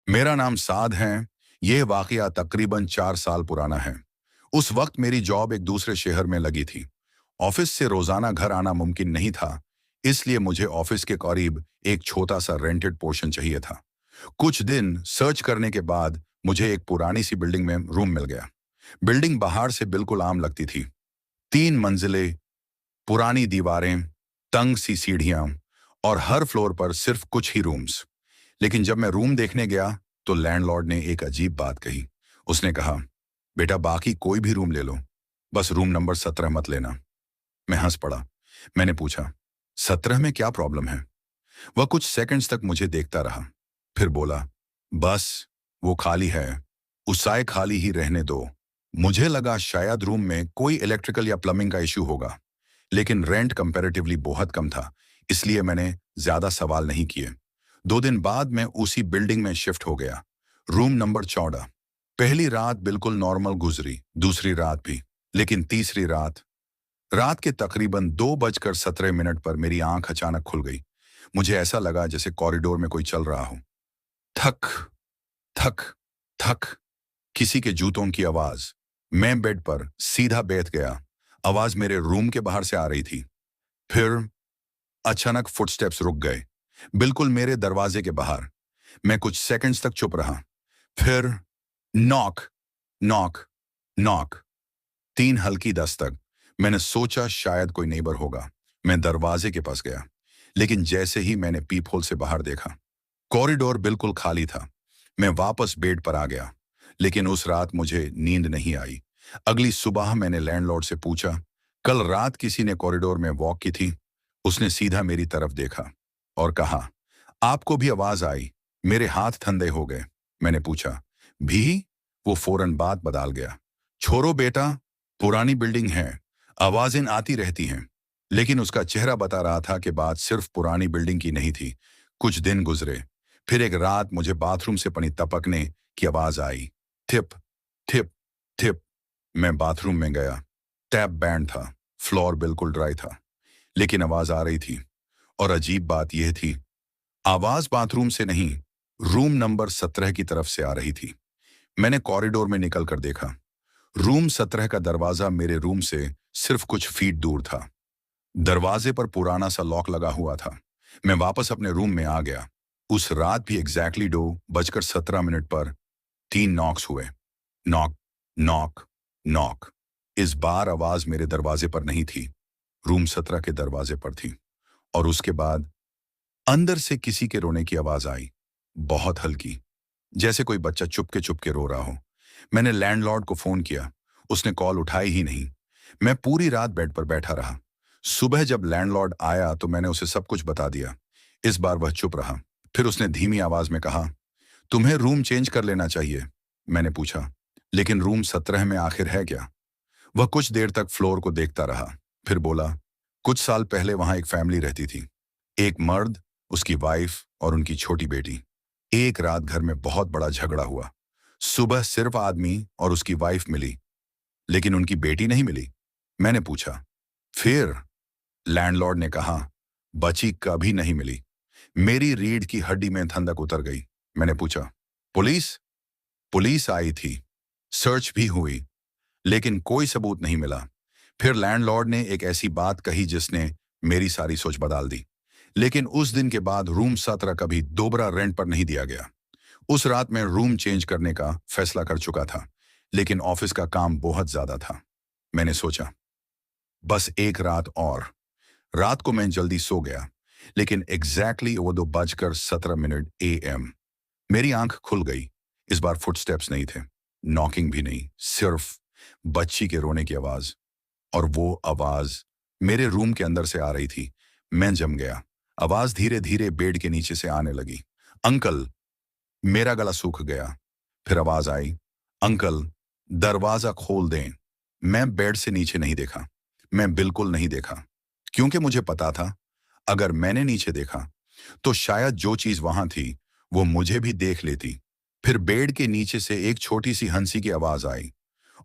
मेरा नाम साद है। यह वाकया तकरीबन 4 साल पुराना है। उस वक्त मेरी जॉब एक दूसरे शहर में लगी थी। ऑफिस से रोजाना घर आना मुमकिन नहीं था, इसलिए मुझे ऑफिस के करीब एक छोटा सा रेंटेड पोर्शन चाहिए था। कुछ दिन सर्च करने के बाद मुझे एक पुरानी सी बिल्डिंग में रूम मिल गया। बिल्डिंग बाहर से बिल्कुल आम लगती थी। 3 मंजिले, पुरानी दीवारें, तंग सी सीढ़ियां और हर फ्लोर पर सिर्फ कुछ ही रूम्स। लेकिन जब मैं रूम देखने गया तो लैंडलॉर्ड ने एक अजीब बात कही। उसने कहा, बेटा बाकी कोई भी रूम ले लो, बस रूम नंबर 17 मत लेना। मैं हंस पड़ा। मैंने पूछा, 17 में क्या प्रॉब्लम है? वह कुछ सेकंड्स तक मुझे देखता रहा, फिर बोला, बस वो खाली है, उसाए खाली ही रहने दो। मुझे लगा शायद रूम में कोई इलेक्ट्रिकल या प्लम्बिंग का इशू होगा, लेकिन रेंट कंपैरेटिवली बहुत कम था, इसलिए मैंने ज्यादा सवाल नहीं किए। 2 दिन बाद मैं उसी बिल्डिंग में शिफ्ट हो गया। Room number 14। पहली रात बिल्कुल नॉर्मल गुजरी, दूसरी रात भी, लेकिन तीसरी रात रात के तकरीबन 2:17 पर मेरी आंख अचानक खुल गई। मुझे ऐसा लगा जैसे कॉरिडोर में कोई चल रहा हो। थक थक थक, किसी के जूतों की आवाज। मैं बेड पर सीधा बैठ गया। आवाज मेरे रूम के बाहर से आ रही थी। फिर अचानक फुटस्टेप्स रुक गए, बिल्कुल मेरे दरवाजे के बाहर। मैं कुछ सेकंड्स तक चुप रहा। फिर नॉक नॉक नॉक, 3 हल्की दस्तक। मैंने सोचा शायद कोई नेबर होगा। मैं दरवाजे के पास गया, लेकिन जैसे ही मैंने पीप होल से बाहर देखा, कॉरिडोर बिल्कुल खाली था। मैं वापस बेड पर आ गया, लेकिन उस रात मुझे नींद नहीं आई। अगली सुबह मैंने लैंडलॉर्ड से पूछा, कल रात किसी ने कॉरिडोर में वॉक की थी? उसने सीधा मेरी तरफ देखा और कहा, आपको भी आवाज आई? मेरे हाथ ठंडे हो गए। मैंने पूछा, भी? वो फौरन बात बदल गया। छोड़ो बेटा, पुरानी बिल्डिंग है, आवाजें आती रहती हैं। लेकिन उसका चेहरा बता रहा था कि बात सिर्फ पुरानी बिल्डिंग की नहीं थी। कुछ दिन गुजरे, फिर एक रात मुझे बाथरूम से पानी टपकने की आवाज आई। थिप थिप थिप। मैं बाथरूम में गया। टैप बैंड था, फ्लोर बिल्कुल ड्राई था, लेकिन आवाज आ रही थी। और अजीब बात यह थी, आवाज बाथरूम से नहीं, रूम नंबर 17 की तरफ से आ रही थी। मैंने कॉरिडोर में निकल कर देखा। रूम 17 का दरवाजा मेरे रूम से सिर्फ कुछ फीट दूर था। दरवाजे पर पुराना सा लॉक लगा हुआ था। मैं वापस अपने रूम में आ गया। उस रात भी एग्जैक्टली 2:17 पर 3 नॉक्स हुए। Knock knock knock. इस बार आवाज मेरे दरवाजे पर नहीं थी, रूम 17 के दरवाजे पर थी। और उसके बाद अंदर से किसी के रोने की आवाज आई, बहुत हल्की, जैसे कोई बच्चा चुपके रो रहा हो। मैंने लैंडलॉर्ड को फोन किया, उसने कॉल उठाई ही नहीं। मैं पूरी रात बेड पर बैठा रहा। सुबह जब लैंडलॉर्ड आया तो मैंने उसे सब कुछ बता दिया। इस बार वह चुप रहा। फिर उसने धीमी आवाज में कहा, तुम्हें रूम चेंज कर लेना चाहिए। मैंने पूछा, लेकिन रूम 17 में आखिर है क्या? वह कुछ देर तक फ्लोर को देखता रहा, फिर बोला, कुछ साल पहले वहां एक फैमिली रहती थी। एक मर्द, उसकी वाइफ और उनकी छोटी बेटी। एक रात घर में बहुत बड़ा झगड़ा हुआ। सुबह सिर्फ आदमी और उसकी वाइफ मिली, लेकिन उनकी बेटी नहीं मिली। मैंने पूछा, फिर? लैंडलॉर्ड ने कहा, बची कभी नहीं मिली। मेरी रीढ़ की हड्डी में ठंडक उतर गई। मैंने पूछा, पुलिस? पुलिस आई थी, सर्च भी हुई, लेकिन कोई सबूत नहीं मिला। फिर लैंडलॉर्ड ने एक ऐसी बात कही जिसने मेरी सारी सोच बदल दी। लेकिन उस दिन के बाद रूम 17 कभी दोबारा रेंट पर नहीं दिया गया। उस रात मैं रूम चेंज करने का फैसला कर चुका था, लेकिन ऑफिस का काम बहुत ज्यादा था। मैंने सोचा, बस एक रात और। रात को मैं जल्दी सो गया, लेकिन एग्जैक्टली वो 2:17 AM मेरी आंख खुल गई। इस बार फुटस्टेप्स नहीं थे, नॉकिंग भी नहीं, सिर्फ बच्ची के रोने की आवाज। और वो आवाज मेरे रूम के अंदर से आ रही थी। मैं जम गया। आवाज धीरे धीरे बेड के नीचे से आने लगी। अंकल। मेरा गला सूख गया। फिर आवाज आई, अंकल, दरवाजा खोल दें। मैं बेड से नीचे नहीं देखा। मैं बिल्कुल नहीं देखा, क्योंकि मुझे पता था अगर मैंने नीचे देखा तो शायद जो चीज वहां थी वो मुझे भी देख लेती। फिर बेड के नीचे से एक छोटी सी हंसी की आवाज आई,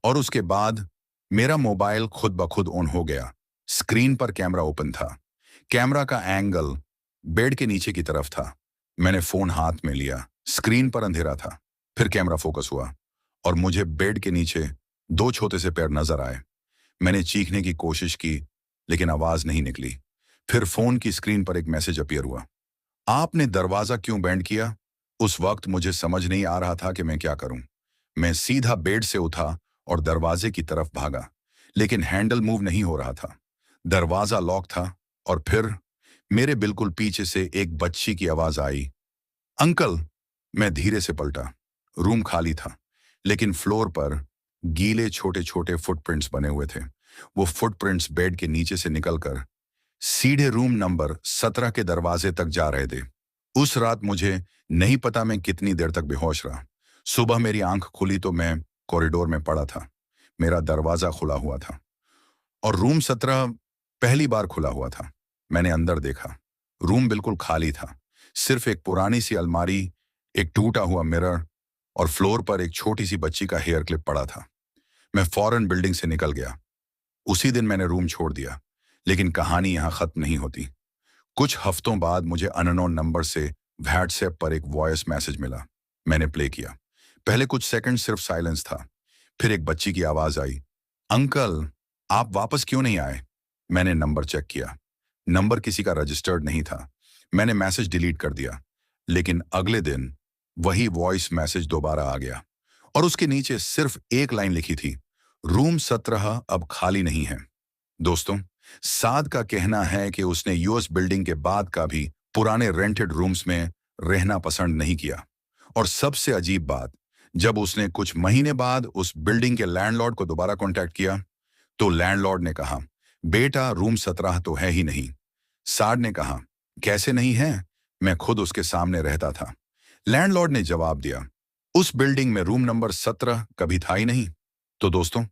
और उसके बाद मेरा मोबाइल खुद ब खुद ऑन हो गया। स्क्रीन पर कैमरा ओपन था। कैमरा का एंगल बेड के नीचे की तरफ था। मैंने फोन हाथ में लिया, स्क्रीन पर अंधेरा था। फिर कैमरा फोकस हुआ और मुझे बेड के नीचे दो छोटे से पैर नजर आए। मैंने चीखने की कोशिश की, लेकिन आवाज नहीं निकली। फिर फोन की स्क्रीन पर एक मैसेज अपीयर हुआ। आपने दरवाजा क्यों बैंड किया? उस वक्त मुझे समझ नहीं आ रहा था कि मैं क्या करूं। मैं सीधा बेड से उठा और दरवाजे की तरफ भागा, लेकिन हैंडल मूव नहीं हो रहा था। दरवाजा लॉक था और फिर मेरे बिल्कुल पीछे से एक बच्ची की आवाज आई, अंकल। मैं धीरे से पलटा। रूम खाली था, लेकिन फ्लोर पर गीले छोटे छोटे फुटप्रिंट्स बने हुए थे। वो फुटप्रिंट्स बेड के नीचे से निकलकर सीधे रूम नंबर 17 के दरवाजे तक जा रहे थे। उस रात मुझे नहीं पता मैं कितनी देर तक बेहोश रहा। सुबह मेरी आंख खुली तो मैं कॉरिडोर में पड़ा था। मेरा दरवाजा खुला हुआ था और रूम 17 पहली बार खुला हुआ था। मैंने अंदर देखा। रूम बिल्कुल खाली था। सिर्फ एक पुरानी सी अलमारी, एक टूटा हुआ मिरर और फ्लोर पर एक छोटी सी बच्ची का हेयर क्लिप पड़ा था। मैं फौरन बिल्डिंग से निकल गया। उसी दिन मैंने रूम छोड़ दिया, लेकिन कहानी यहां खत्म नहीं होती। कुछ हफ्तों बाद मुझे अननोन नंबर से व्हाट्सएप पर एक वॉइस मैसेज मिला। मैंने प्ले किया। पहले कुछ सेकंड सिर्फ साइलेंस था। फिर एक बच्ची की आवाज आई, अंकल, आप वापस क्यों नहीं आए? मैंने नंबर चेक किया। नंबर किसी का रजिस्टर्ड नहीं था। मैंने मैसेज डिलीट कर दिया। लेकिन अगले दिन वही वॉइस मैसेज दोबारा आ गया और उसके नीचे सिर्फ एक लाइन लिखी थी, रूम 17 अब खाली नहीं है। दोस्तों, साद का कहना है कि उसने यूएस बिल्डिंग के बाद का भी पुराने रेंटेड रूम्स में रहना पसंद नहीं किया। और सबसे अजीब बात, जब उसने कुछ महीने बाद उस बिल्डिंग के लैंडलॉर्ड को दोबारा कांटेक्ट किया, तो लैंडलॉर्ड ने कहा, बेटा रूम 17 तो है ही नहीं। साड ने कहा, कैसे नहीं है? मैं खुद उसके सामने रहता था। लैंडलॉर्ड ने जवाब दिया, उस बिल्डिंग में रूम नंबर 17 कभी था ही नहीं। तो दोस्तों,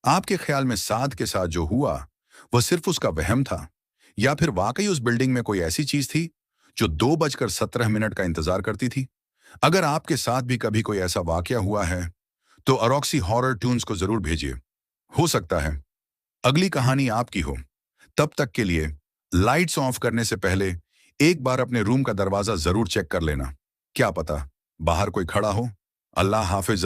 आपके ख्याल में साद के साथ जो हुआ वह सिर्फ उसका वहम था, या फिर वाकई उस बिल्डिंग में कोई ऐसी चीज थी जो 2:17 का इंतजार करती थी? अगर आपके साथ भी कभी कोई ऐसा वाकया हुआ है, तो अरॉक्सी हॉरर ट्यून्स को जरूर भेजिए। हो सकता है अगली कहानी आपकी हो। तब तक के लिए लाइट्स ऑफ करने से पहले एक बार अपने रूम का दरवाजा जरूर चेक कर लेना। क्या पता बाहर कोई खड़ा हो। अल्लाह हाफिज।